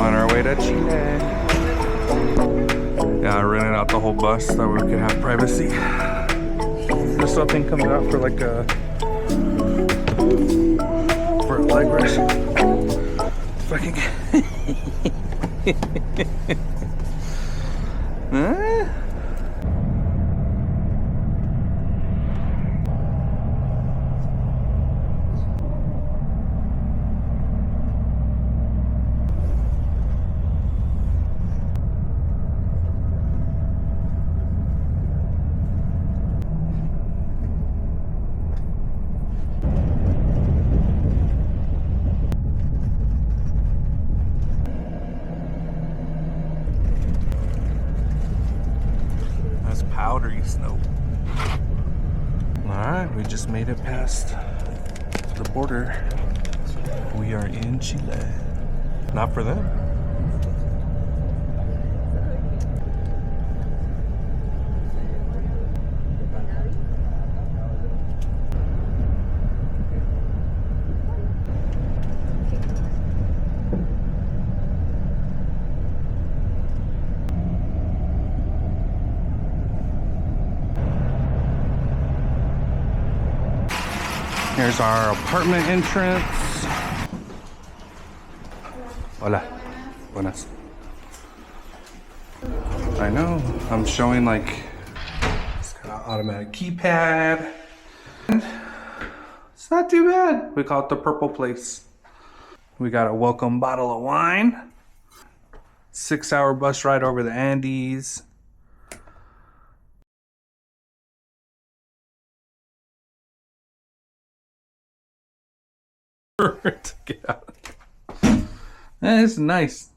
On our way to Chile. Yeah, I rented out the whole bus so we could have privacy. This whole thing comes out for like a leg rest. Fucking huh? Powdery snow. Alright, we just made it past the border. We are in Chile. Not for them. Here's our apartment entrance. Hola. Buenas. I know. I'm showing like it's got an automatic keypad. It's not too bad. We call it the purple place. We got a welcome bottle of wine. 6-hour bus ride over the Andes. To get out. It's nice.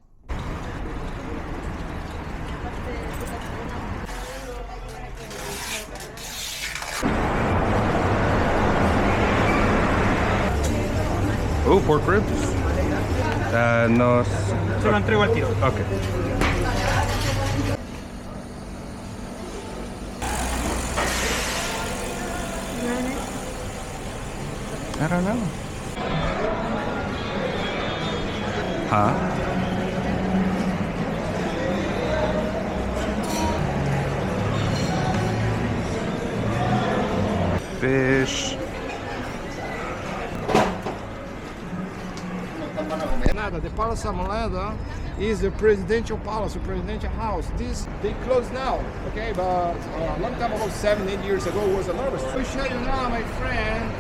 Oh, pork ribs. No. Se lo entrego al tiro. Okay. I don't know. Huh? Fish. The Palace Amoeda is the presidential palace, the presidential house. This they closed now, okay? But a long time ago, 7-8 years ago, was another. We show you now, my friend,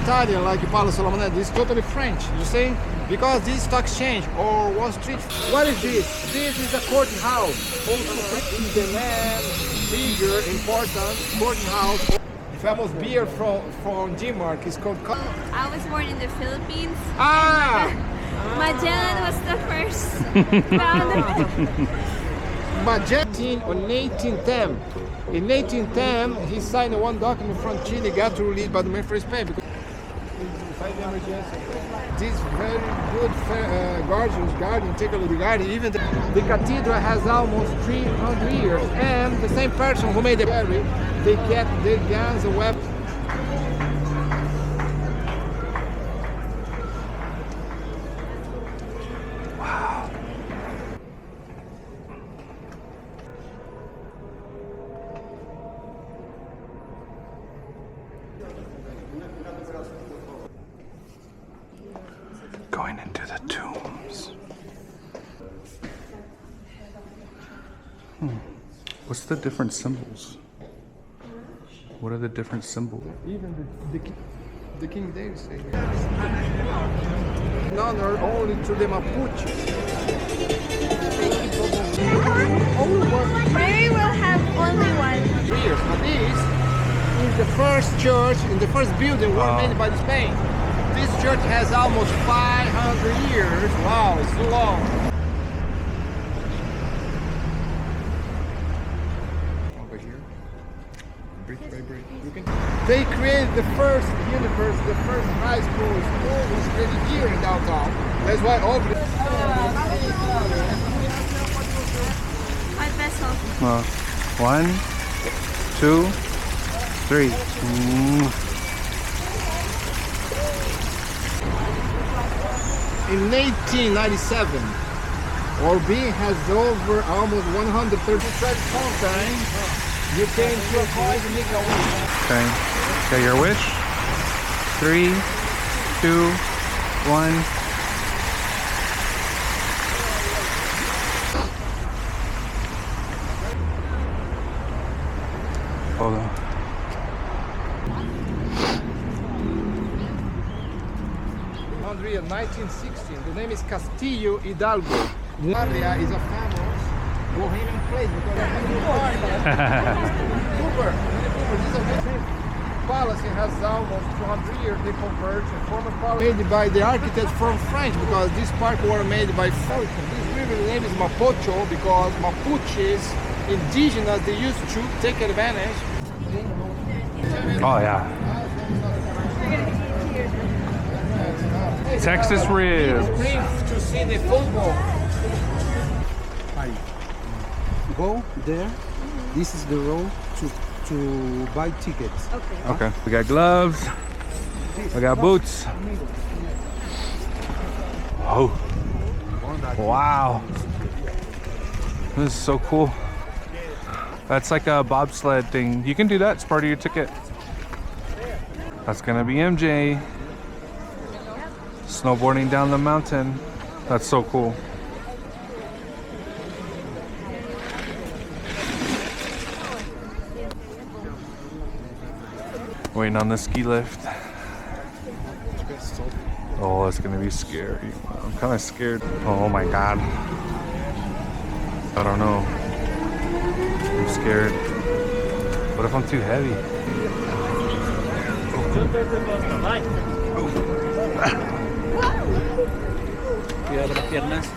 Italian like Palace Amoeda. This is totally French. You see? Because this stock exchange or Wall Street. What is this? This is a courthouse. Also, the man, bigger, important courthouse. Famous beer from Denmark is called. I was born in the Philippines. Ah. Magellan was the first founder. Magellan in 1810. In 1810, he signed one document from Chile, got released by the main for Spain because this very good garden, take a look at the garden. Even the cathedral has almost 300 years, and the same person who made the berry, they get the guns and weapons. Going into the tombs. What's the different symbols? What are the different symbols? Even the King David say in honor only to the Mapuche. Mary will have only one. Years, but this is the first church in the first building made by Spain. This church has almost 500 years. Wow, it's too long. Over here. Brick by brick. They created the first university, the first high school. School was created here in downtown. That's why all the... One vessel. 1, 2, 3. In 1897, Bourdain has over almost 130 mountain. You came to a point and make a wish. Okay. Okay, your wish. 3, 2, 1. Hold on. Andrea, 1916. The name is Castillo Hidalgo. The area is a famous Bohemian place because of Cooper. This is a palace. It has almost 200 years. They converged and formed a palace made by the architect from France because this park was made by Falcon. This river name is Mapocho because Mapuches, indigenous, they used to take advantage. Oh yeah. Texas ribs. To see the football. Go there. This is the road to buy tickets. Okay. We got gloves. We got boots. Oh. Wow. This is so cool. That's like a bobsled thing. You can do that. It's part of your ticket. That's gonna be MJ. Snowboarding down the mountain. That's so cool. Waiting on the ski lift. Oh, it's gonna be scary. I'm kind of scared. Oh my god. I don't know. I'm scared. What if I'm too heavy? Cuidado las piernas.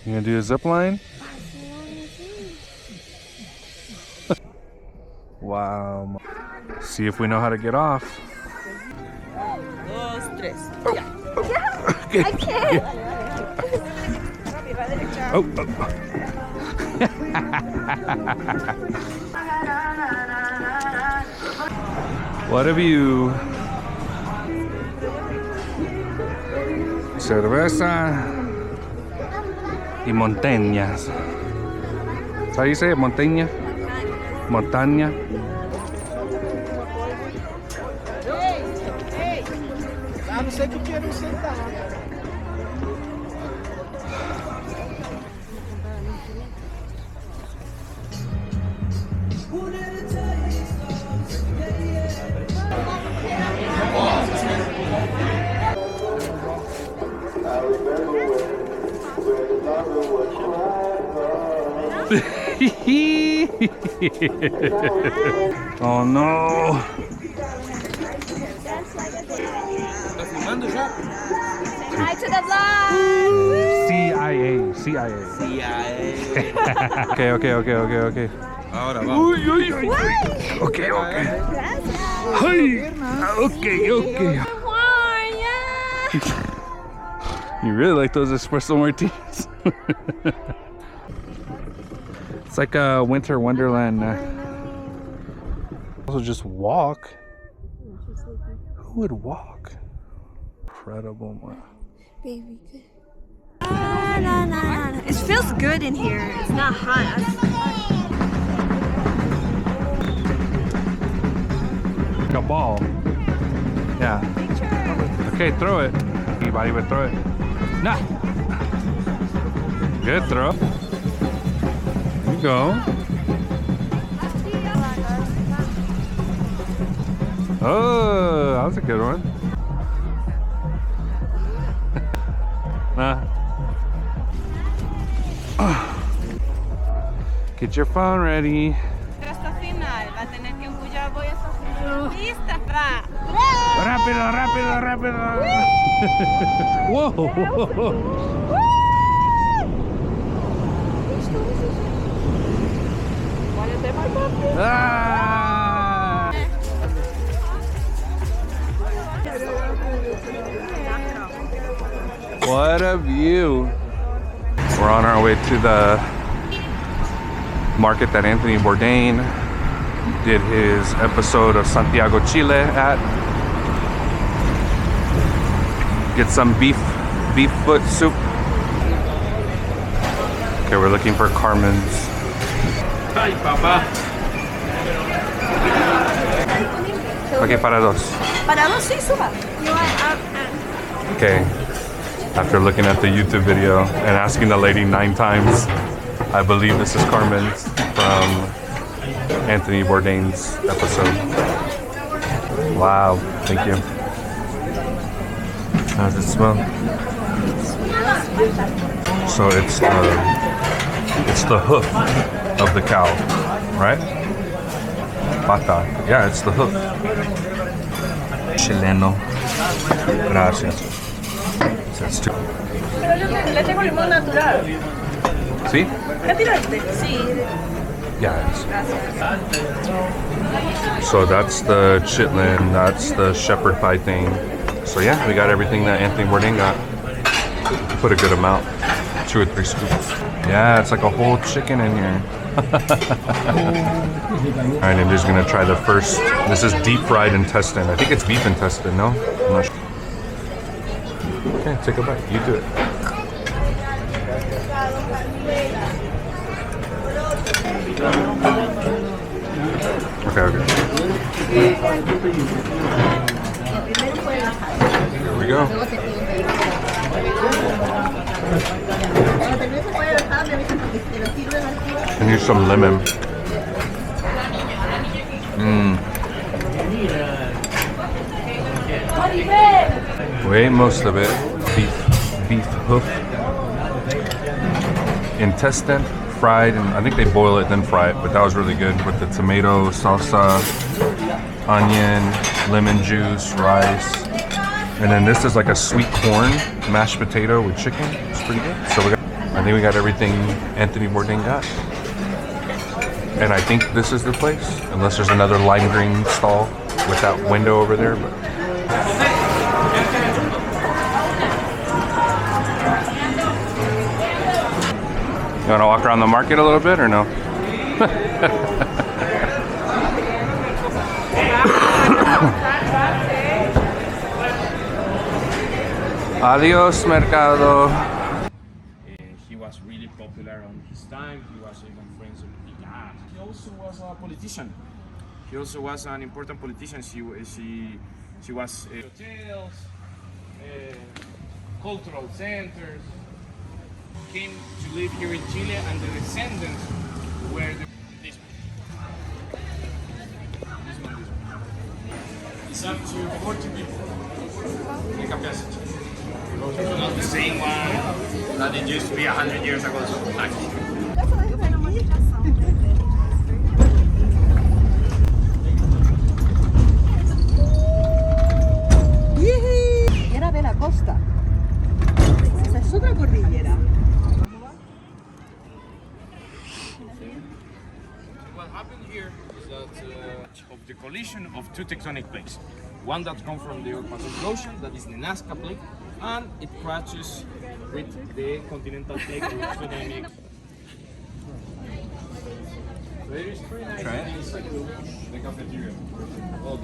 You gonna do a zip line? Wow. See if we know how to get off. Dos, tres. Okay. I can't. Oh. What have you? Cerveza y montañas. How do you say it? Montaña? Montaña. Ah, não sei porque eu não sentar. Oh no. Hi to the vlog. CIA. Okay. Ahora Uy. Okay. Hey. Okay. You really like those espresso martinis? It's like a winter wonderland. Also just walk. Who would walk? Incredible. Baby, good. No. It feels good in here. It's not hot. Like a ball. Yeah. Okay, throw it. Anybody would throw it. Nah. Good throw. There you go. Oh, that was a good one. Get your phone ready. Hasta final. Va a tener que empullar. Voy hasta final. Lista, va. Rápido. Whoa. Ah. What a view. We're on our way to the market that Anthony Bourdain did his episode of Santiago, Chile at. Get some beef foot soup. Okay, we're looking for Carmen's. Ay, papá. Okay, para dos. Para dos, sí, suba. You want up and... Okay, after looking at the YouTube video and asking the lady 9 times, I believe this is Carmen's from Anthony Bourdain's episode. Wow, thank you. How does it smell? So it's the hoof of the cow, right? Pata. Yeah, it's the hoof. Chileno. Gracias. So it's too. Le tengo limón natural. See? ¿Qué tiraste? Sí. Yeah, it is. So that's the chitlin, that's the shepherd pie thing. So yeah, we got everything that Anthony Bourdain got. Put a good amount, 2 or 3 scoops. Yeah, it's like a whole chicken in here. Alright, I'm just gonna try the first. This is deep fried intestine. I think it's beef intestine, no? I'm not sure. Okay, take a bite. You do it. Okay. Here we go. I need some lemon. Way most of it. Beef hoof. Intestine. Fried, and I think they boil it then fry it, but that was really good with the tomato salsa, onion, lemon juice, rice, and then this is like a sweet corn mashed potato with chicken. It's pretty good. So I think we got everything Anthony Bourdain got, and I think this is the place, unless there's another lime green stall with that window over there. But you want to walk around the market a little bit or no? Adios, mercado. He was really popular on his time. He was even friends with Picasso. He also was a politician. He also was an important politician. She was hotels, cultural centers. Came to live here in Chile, and the descendants were this one. It's up to 40 people in capacity. It's not the same one that it used to be 100 years ago. So Era de la costa. Esa es otra cordillera. what happened here is that of the collision of 2 tectonic plates. One that comes from the Pacific Ocean, that is the Nazca plate, and it crashes with the continental plate. So it is pretty nice. Try it. The cafeteria. Well, of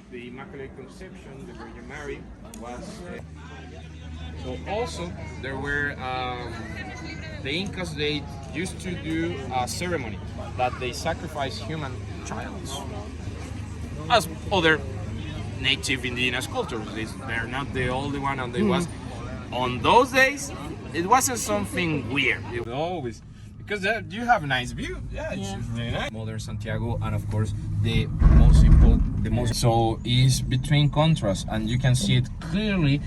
the Immaculate Conception, the Virgin Mary was. So also there were the Incas. They used to do a ceremony that they sacrifice human childs, as other native indigenous cultures. They're not the only one, and it was on those days. It wasn't something weird. It was always because you have a nice view. Yeah, it's really nice. Modern Santiago, and of course the most important, so is between contrasts, and you can see it clearly.